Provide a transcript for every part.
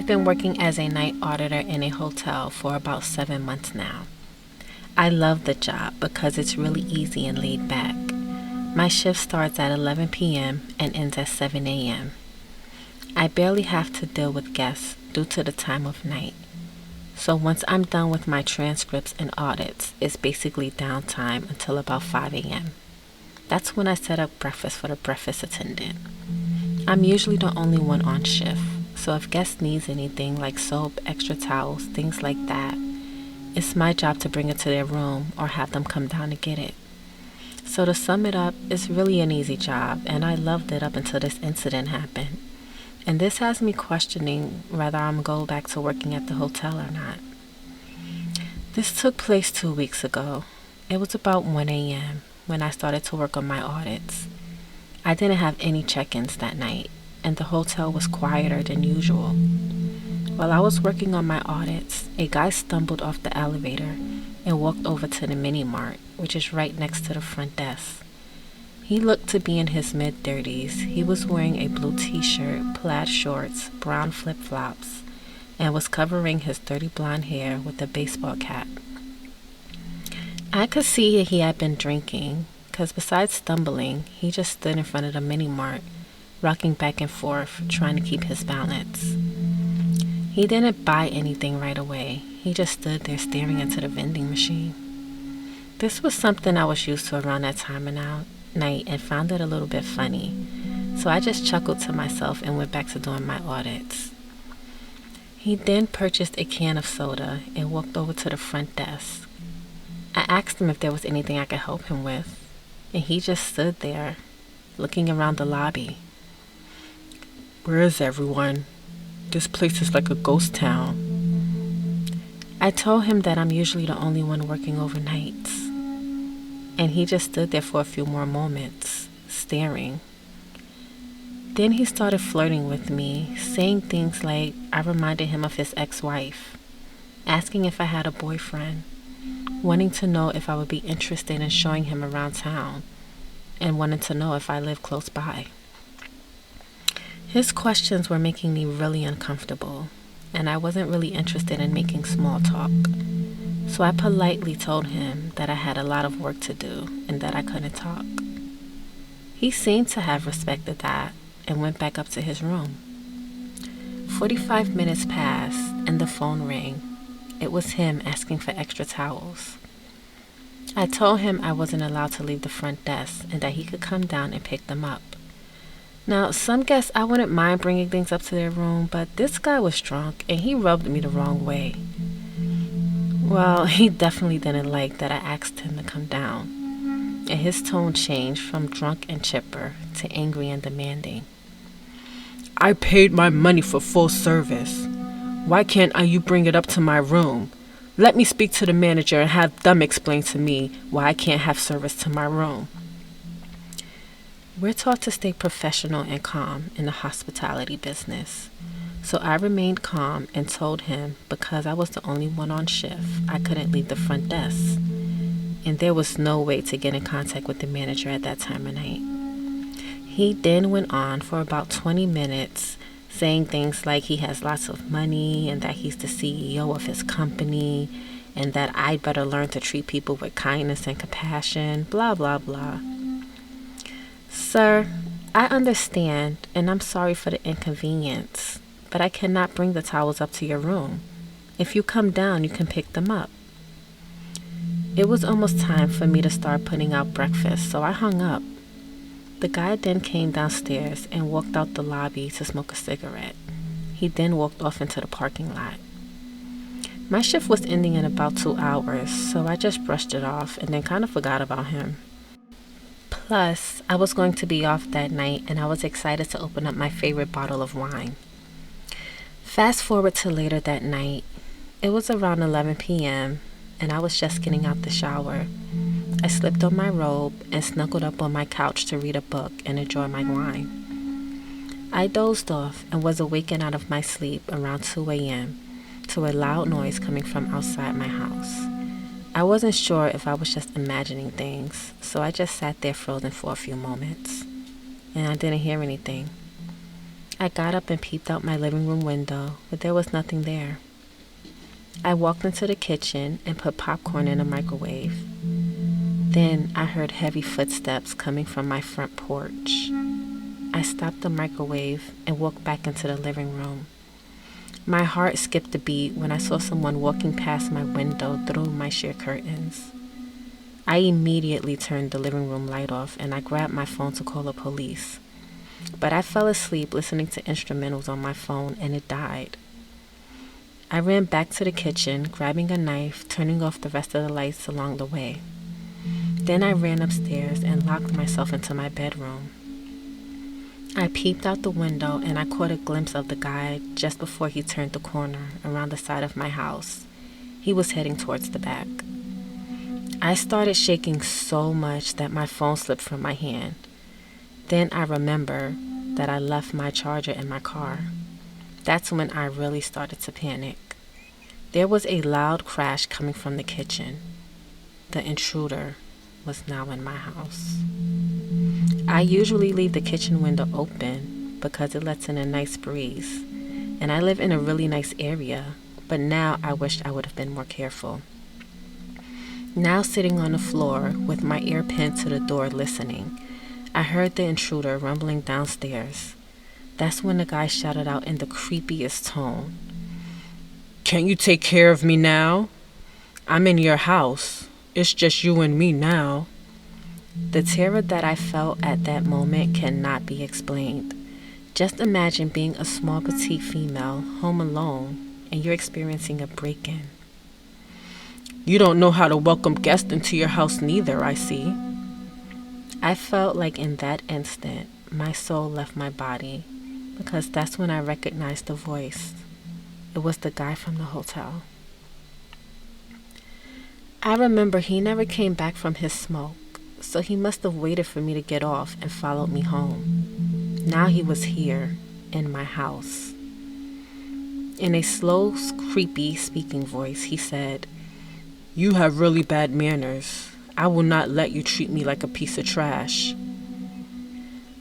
I've been working as a night auditor in a hotel for about 7 months now. I love the job because it's really easy and laid back. My shift starts at 11 p.m. and ends at 7 a.m. I barely have to deal with guests due to the time of night. So once I'm done with my transcripts and audits, it's basically downtime until about 5 a.m. That's when I set up breakfast for the breakfast attendant. I'm usually the only one on shift, so if guests needs anything like soap, extra towels, things like that, it's my job to bring it to their room or have them come down to get it. So to sum it up, it's really an easy job, and I loved it up until this incident happened. And this has me questioning whether I'm going back to working at the hotel or not. This took place 2 weeks ago. It was about 1 a.m. when I started to work on my audits. I didn't have any check-ins that night, and the hotel was quieter than usual. While I was working on my audits, a guy stumbled off the elevator and walked over to the mini mart, which is right next to the front desk. He looked to be in his mid-30s. He was wearing a blue t-shirt, plaid shorts, brown flip-flops, and was covering his dirty blonde hair with a baseball cap. I could see he had been drinking, because besides stumbling, he just stood in front of the mini mart, rocking back and forth, trying to keep his balance. He didn't buy anything right away. He just stood there staring into the vending machine. This was something I was used to around that time of night and found it a little bit funny. So I just chuckled to myself and went back to doing my audits. He then purchased a can of soda and walked over to the front desk. I asked him if there was anything I could help him with, and he just stood there, looking around the lobby. "Where is everyone? This place is like a ghost town." I told him that I'm usually the only one working overnights, and he just stood there for a few more moments, staring. Then he started flirting with me, saying things like I reminded him of his ex-wife, asking if I had a boyfriend, wanting to know if I would be interested in showing him around town, and wanting to know if I lived close by. His questions were making me really uncomfortable, and I wasn't really interested in making small talk. So I politely told him that I had a lot of work to do and that I couldn't talk. He seemed to have respected that and went back up to his room. 45 minutes passed and the phone rang. It was him asking for extra towels. I told him I wasn't allowed to leave the front desk and that he could come down and pick them up. Now, some guests I wouldn't mind bringing things up to their room, but this guy was drunk and he rubbed me the wrong way. Well, he definitely didn't like that I asked him to come down, and his tone changed from drunk and chipper to angry and demanding. "I paid my money for full service. Why can't you bring it up to my room? Let me speak to the manager and have them explain to me why I can't have service to my room." We're taught to stay professional and calm in the hospitality business. So I remained calm and told him because I was the only one on shift, I couldn't leave the front desk. And there was no way to get in contact with the manager at that time of night. He then went on for about 20 minutes saying things like he has lots of money and that he's the CEO of his company and that I'd better learn to treat people with kindness and compassion, blah, blah, blah. Sir, I understand and I'm sorry for the inconvenience, but I cannot bring the towels up to your room. If you come down, you can pick them up. It was almost time for me to start putting out breakfast, so I hung up. The guy then came downstairs and walked out the lobby to smoke a cigarette. He then walked off into the parking lot. My shift was ending in about 2 hours, so I just brushed it off and then kind of forgot about him. Plus, I was going to be off that night and I was excited to open up my favorite bottle of wine. Fast forward to later that night. It was around 11 p.m. and I was just getting out the shower. I slipped on my robe and snuggled up on my couch to read a book and enjoy my wine. I dozed off and was awakened out of my sleep around 2 a.m. to a loud noise coming from outside my house. I wasn't sure if I was just imagining things, so I just sat there frozen for a few moments, and I didn't hear anything. I got up and peeped out my living room window, but there was nothing there. I walked into the kitchen and put popcorn in a microwave. Then I heard heavy footsteps coming from my front porch. I stopped the microwave and walked back into the living room. My heart skipped a beat when I saw someone walking past my window through my sheer curtains. I immediately turned the living room light off and I grabbed my phone to call the police. But I fell asleep listening to instrumentals on my phone and it died. I ran back to the kitchen, grabbing a knife, turning off the rest of the lights along the way. Then I ran upstairs and locked myself into my bedroom. I peeped out the window and I caught a glimpse of the guy just before he turned the corner around the side of my house. He was heading towards the back. I started shaking so much that my phone slipped from my hand. Then I remember that I left my charger in my car. That's when I really started to panic. There was a loud crash coming from the kitchen. The intruder was now in my house. I usually leave the kitchen window open because it lets in a nice breeze, and I live in a really nice area, but now I wish I would have been more careful. Now sitting on the floor with my ear pinned to the door listening, I heard the intruder rumbling downstairs. That's when the guy shouted out in the creepiest tone, "Can't you take care of me now? I'm in your house. It's just you and me now." The terror that I felt at that moment cannot be explained. Just imagine being a small petite female home alone and you're experiencing a break-in. "You don't know how to welcome guests into your house neither, I see." I felt like in that instant, my soul left my body because that's when I recognized the voice. It was the guy from the hotel. I remember he never came back from his smoke, so he must have waited for me to get off and followed me home. Now he was here, in my house. In a slow, creepy speaking voice, he said, "You have really bad manners. I will not let you treat me like a piece of trash."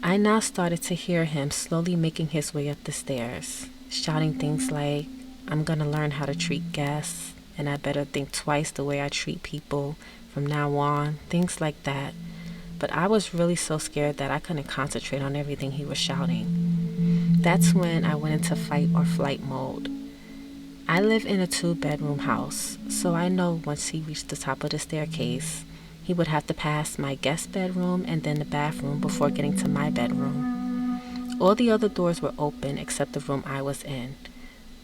I now started to hear him slowly making his way up the stairs, shouting things like, "I'm gonna learn how to treat guests, and I better think twice the way I treat people from now on," things like that. But I was really so scared that I couldn't concentrate on everything he was shouting. That's when I went into fight or flight mode. I live in a 2-bedroom house, so I know once he reached the top of the staircase, he would have to pass my guest bedroom and then the bathroom before getting to my bedroom. All the other doors were open except the room I was in,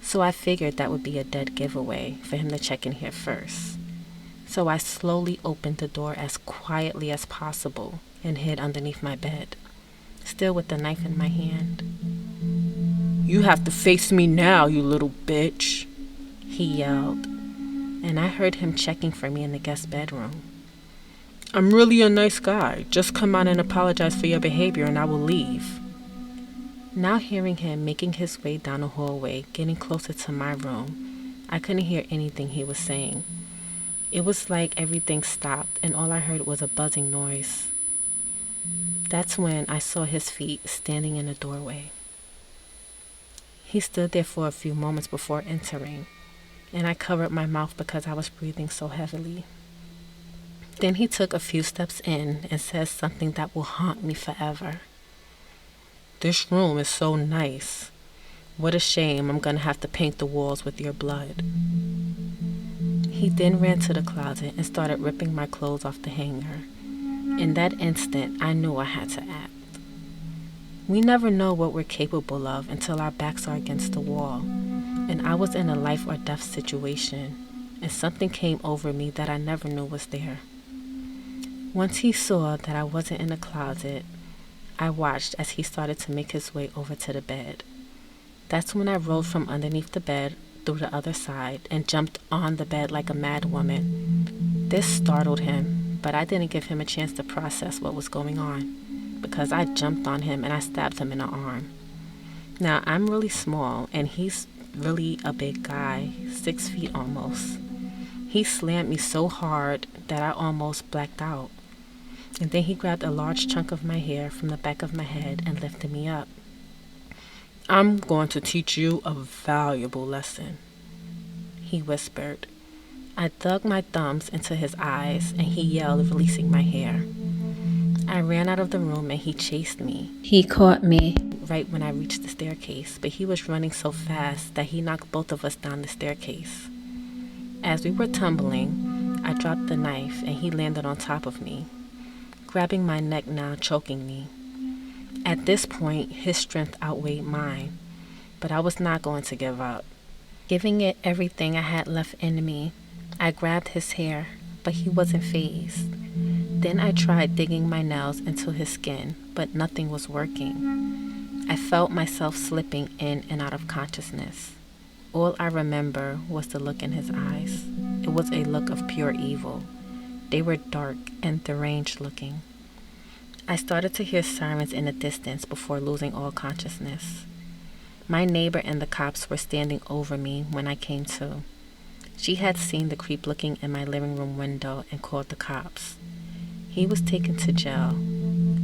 so I figured that would be a dead giveaway for him to check in here first. So I slowly opened the door as quietly as possible and hid underneath my bed, still with the knife in my hand. "You have to face me now, you little bitch," he yelled, and I heard him checking for me in the guest bedroom. "I'm really a nice guy. Just come out and apologize for your behavior and I will leave." Now hearing him making his way down the hallway, getting closer to my room, I couldn't hear anything he was saying. It was like everything stopped and all I heard was a buzzing noise. That's when I saw his feet standing in the doorway. He stood there for a few moments before entering, and I covered my mouth because I was breathing so heavily. Then he took a few steps in and said something that will haunt me forever. "This room is so nice. What a shame I'm gonna have to paint the walls with your blood." He then ran to the closet and started ripping my clothes off the hanger. In that instant, I knew I had to act. We never know what we're capable of until our backs are against the wall, and I was in a life or death situation, and something came over me that I never knew was there. Once he saw that I wasn't in the closet, I watched as he started to make his way over to the bed. That's when I rolled from underneath the bed through the other side and jumped on the bed like a mad woman. This startled him, but I didn't give him a chance to process what was going on, because I jumped on him and I stabbed him in the arm. Now, I'm really small, and he's really a big guy, 6 feet almost. He slammed me so hard that I almost blacked out. And then he grabbed a large chunk of my hair from the back of my head and lifted me up. I'm going to teach you a valuable lesson, he whispered. I dug my thumbs into his eyes and he yelled, releasing my hair. I ran out of the room and he chased me. He caught me right when I reached the staircase, but he was running so fast that he knocked both of us down the staircase. As we were tumbling, I dropped the knife and he landed on top of me, grabbing my neck now, choking me. At this point, his strength outweighed mine, but I was not going to give up. Giving it everything I had left in me, I grabbed his hair, but he wasn't fazed. Then I tried digging my nails into his skin, but nothing was working. I felt myself slipping in and out of consciousness. All I remember was the look in his eyes. It was a look of pure evil. They were dark and deranged looking. I started to hear sirens in the distance before losing all consciousness. My neighbor and the cops were standing over me when I came to. She had seen the creep looking in my living room window and called the cops. He was taken to jail.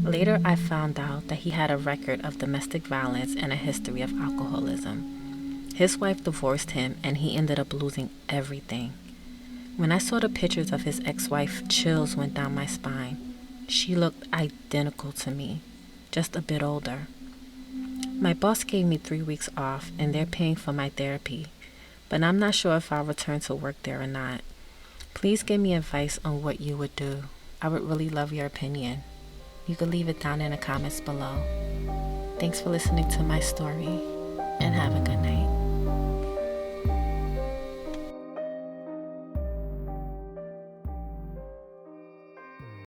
Later, I found out that he had a record of domestic violence and a history of alcoholism. His wife divorced him and he ended up losing everything. When I saw the pictures of his ex-wife, chills went down my spine. She looked identical to me, just a bit older. My boss gave me 3 weeks off and they're paying for my therapy, but I'm not sure if I'll return to work there or not. Please give me advice on what you would do. I would really love your opinion. You can leave it down in the comments below. Thanks for listening to my story, and have a good night.